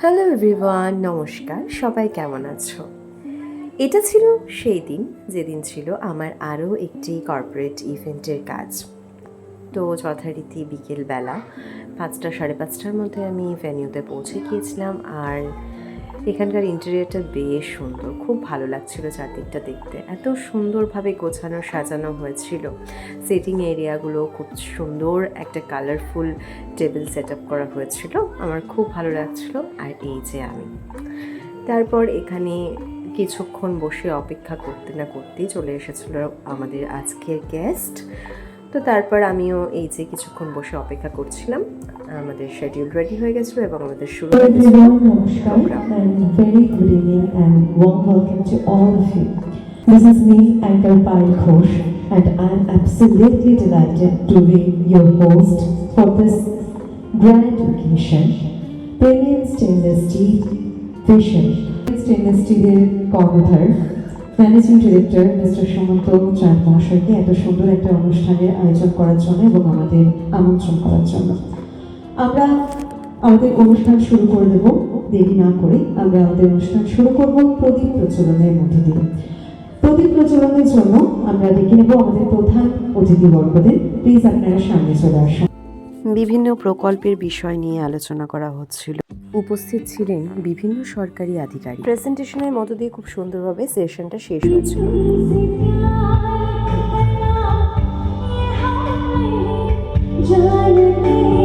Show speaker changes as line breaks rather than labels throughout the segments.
Hello everyone, নমস্কার। সবাই কেমন আছো? এটা ছিল সেই দিন যেদিন ছিল আমার আরও একটি কর্পোরেট ইভেন্টের কাজ। তো যথারীতি বিকেলবেলা ৫টা সাড়ে ৫টার মধ্যে আমি ভেন্যুতে পৌঁছে গিয়েছিলাম। আর এখানকার ইন্টেরিয়রটা বেশ সুন্দর, খুব ভালো লাগছিল চারদিকটা দেখতে। এত সুন্দরভাবে গোছানো সাজানো হয়েছিল। সিটিং এরিয়াগুলো খুব সুন্দর, একটা কালারফুল টেবিল সেট আপ করা হয়েছিল, আমার খুব ভালো লাগছিল। আর এই যে আমি তারপর এখানে কিছুক্ষণ বসে অপেক্ষা করতে না করতেই চলে এসেছিল আমাদের আজকের গেস্ট। তো তারপর আমিও এই যে কিছুক্ষণ বসে অপেক্ষা করছিলাম, আমাদের শিডিউল রেডি হয়ে গেছিল এবং আমাদের শুরু হয়ে গেছিল programme.
Very good evening and warm welcome to all of you. This is me, Anchor Payal Ghosh, and I am absolutely delighted to be your host for this grand occasion. Premium Stainless Steel Vision. Stainless Steel কর্ণধার managing director mister Sumanta চাঁদ মহাশয়কে এত সুন্দর একটা অনুষ্ঠানের আয়োজন করার জন্য এবং আমাদের আমন্ত্রণ করার জন্য আমরা আমাদের অনুষ্ঠান শুরু করে দেব। দেরি না করে আমরা আমাদের অনুষ্ঠান শুরু করব প্রদীপ প্রজ্বলনের মধ্যে দিয়ে। প্রদীপ প্রজ্বলনের জন্য আমরা ডেকে নেব আমাদের প্রধান অতিথিবর্গদের। প্লিজ আপনারা সামনে চলে আসুন।
বিভিন্ন প্রকল্পের বিষয় নিয়ে আলোচনা করা হচ্ছিল। উপস্থিত ছিলেন বিভিন্ন সরকারি আধিকারিক। প্রেজেন্টেশনের মধ্য দিয়ে খুব সুন্দরভাবে সেশনটা শেষ হয়েছিল।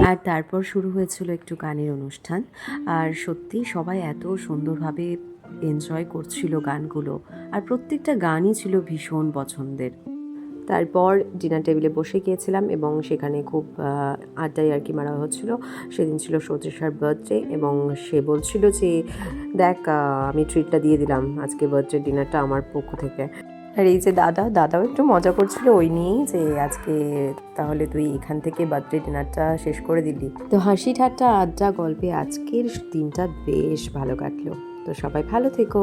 আর তারপর শুরু হয়েছিল একটু গানের অনুষ্ঠান। আর সত্যি সবাই এত সুন্দরভাবে এনজয় করছিল গানগুলো, আর প্রত্যেকটা গানই ছিল ভীষণ পছন্দের। তারপর ডিনার টেবিলে বসে গিয়েছিলাম এবং সেখানে খুব আড্ডায় আর কি মারা হচ্ছিল। সেদিন ছিল সৌত্রিশার বার্থডে এবং সে বলছিল যে দেখ, আমি ট্রিটটা দিয়ে দিলাম, আজকে বার্থডে ডিনারটা আমার পক্ষ থেকে। আর এই যে দাদাও একটু মজা করছিল ওই নিয়েই, যে আজকে তাহলে তুই এখান থেকে বার্থডে ডিনারটা শেষ করে দিলি। তো হাসি ঠাট্টা আড্ডা গল্পে আজকের দিনটা বেশ ভালো কাটলো। তো সবাই ভালো থেকো।